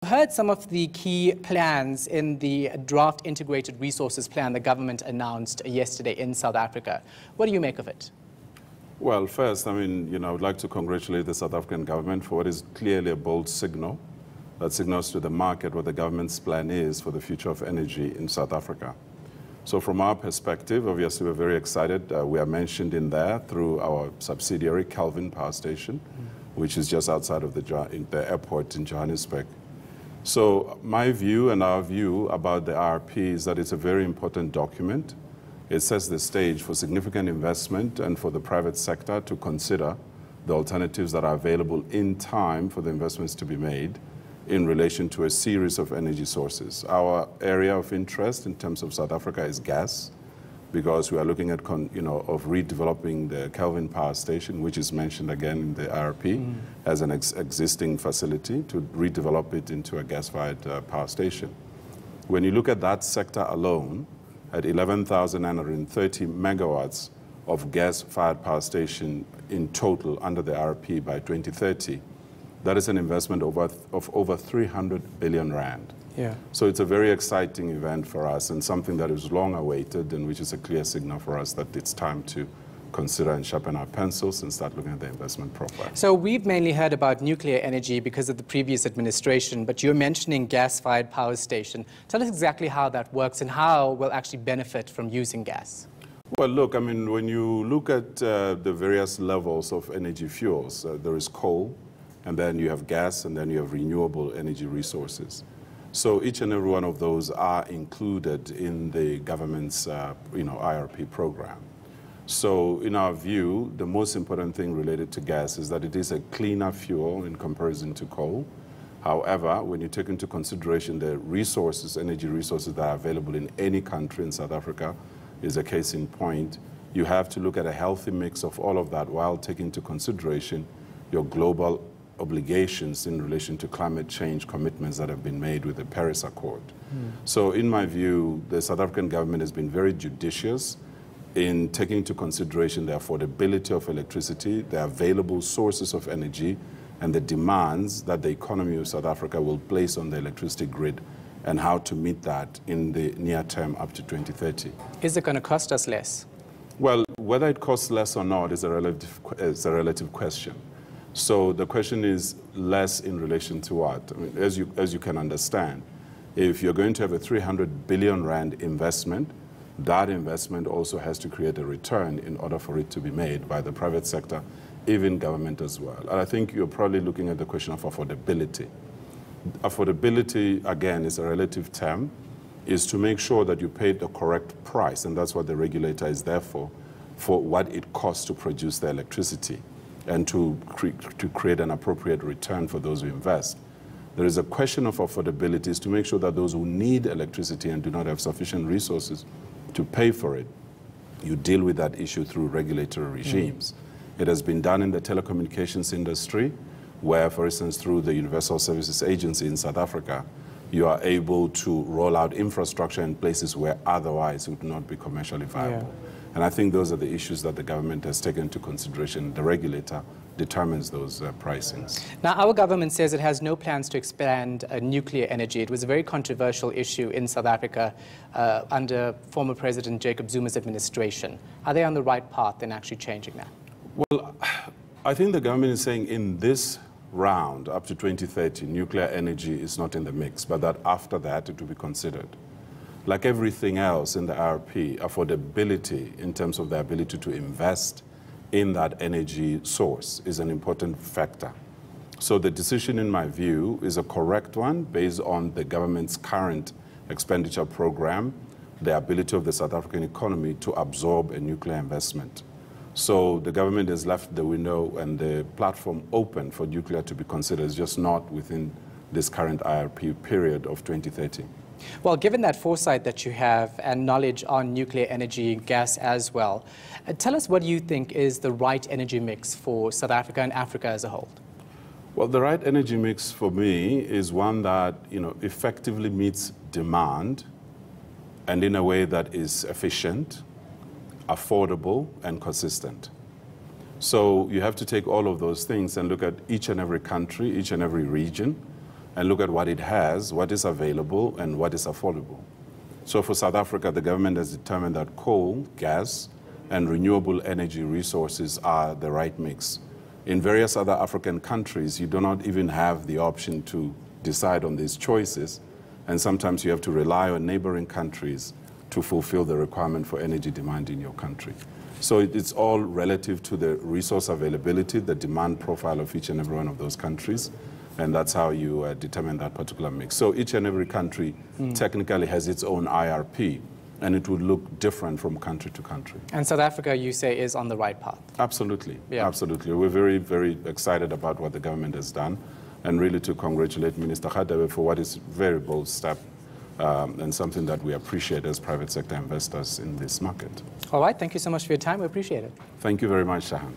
Heard some of the key plans in the draft integrated resources plan the government announced yesterday in South Africa. What do you make of it? Well, first, I would like to congratulate the South African government for what is clearly a bold signal that signals to the market what the government's plan is for the future of energy in South Africa. So from our perspective, obviously, we're very excited. We are mentioned in there through our subsidiary, Kelvin Power Station, which is just outside of the airport in Johannesburg. So my view and our view about the RP is that it's a very important document. It sets the stage for significant investment and for the private sector to consider the alternatives that are available in time for the investments to be made in relation to a series of energy sources. Our area of interest in terms of South Africa is gas, because we are looking at of redeveloping the Kelvin Power Station, which is mentioned again in the IRP, as an existing facility, to redevelop it into a gas-fired power station. When you look at that sector alone, at 11,930 megawatts of gas-fired power station in total under the IRP by 2030, that is an investment of over 300 billion rand. Yeah. So it's a very exciting event for us and something that is long awaited, and which is a clear signal for us that it's time to consider and sharpen our pencils and start looking at the investment profile. So we've mainly heard about nuclear energy because of the previous administration, but you're mentioning gas-fired power station. Tell us exactly how that works and how we'll actually benefit from using gas. Well, look, when you look at the various levels of energy fuels, there is coal, and then you have gas, and then you have renewable energy resources. So each and every one of those are included in the government's IRP program. So in our view, the most important thing related to gas is that it is a cleaner fuel in comparison to coal. However, when you take into consideration the resources, energy resources that are available in any country, in South Africa is a case in point, you have to look at a healthy mix of all of that while taking into consideration your global obligations in relation to climate change commitments that have been made with the Paris Accord. So in my view, the South African government has been very judicious in taking into consideration the affordability of electricity, the available sources of energy, and the demands that the economy of South Africa will place on the electricity grid, and how to meet that in the near term up to 2030. Is it going to cost us less? Well, whether it costs less or not is a relative question. So the question is less in relation to what? As you can understand, if you're going to have a 300 billion rand investment, that investment also has to create a return in order for it to be made by the private sector, even government as well. And I think you're probably looking at the question of affordability. Affordability, again, is a relative term, is to make sure that you pay the correct price, and that's what the regulator is there for what it costs to produce the electricity, and to create an appropriate return for those who invest. There is a question of affordability, is to make sure that those who need electricity and do not have sufficient resources to pay for it, you deal with that issue through regulatory regimes. It has been done in the telecommunications industry, where, for instance, through the Universal Services Agency in South Africa, you are able to roll out infrastructure in places where otherwise it would not be commercially viable. Yeah. And I think those are the issues that the government has taken into consideration. The regulator determines those pricings. Now, our government says it has no plans to expand nuclear energy. It was a very controversial issue in South Africa under former President Jacob Zuma's administration. Are they on the right path in actually changing that? Well, I think the government is saying in this round, up to 2030, nuclear energy is not in the mix, but that after that it will be considered. Like everything else in the IRP, affordability in terms of the ability to invest in that energy source is an important factor. So the decision, in my view, is a correct one based on the government's current expenditure program, the ability of the South African economy to absorb a nuclear investment. So the government has left the window and the platform open for nuclear to be considered. It's just not within this current IRP period of 2030. Well, given that foresight that you have and knowledge on nuclear energy, gas as well, tell us what you think is the right energy mix for South Africa and Africa as a whole. Well, the right energy mix for me is one that, effectively meets demand and in a way that is efficient, affordable, and consistent. So you have to take all of those things and look at each and every country, each and every region, and look at what it has, what is available, and what is affordable. So for South Africa, the government has determined that coal, gas, and renewable energy resources are the right mix. In various other African countries, you do not even have the option to decide on these choices, and sometimes you have to rely on neighboring countries to fulfill the requirement for energy demand in your country. So it's all relative to the resource availability, the demand profile of each and every one of those countries, and that's how you determine that particular mix. So each and every country technically has its own IRP, and it would look different from country to country. And South Africa, you say, is on the right path? Absolutely, yeah. Absolutely. We're very, very excited about what the government has done, and really to congratulate Minister Radebe for what is a very bold step and something that we appreciate as private sector investors in this market. All right, thank you so much for your time. We appreciate it. Thank you very much, Shahan.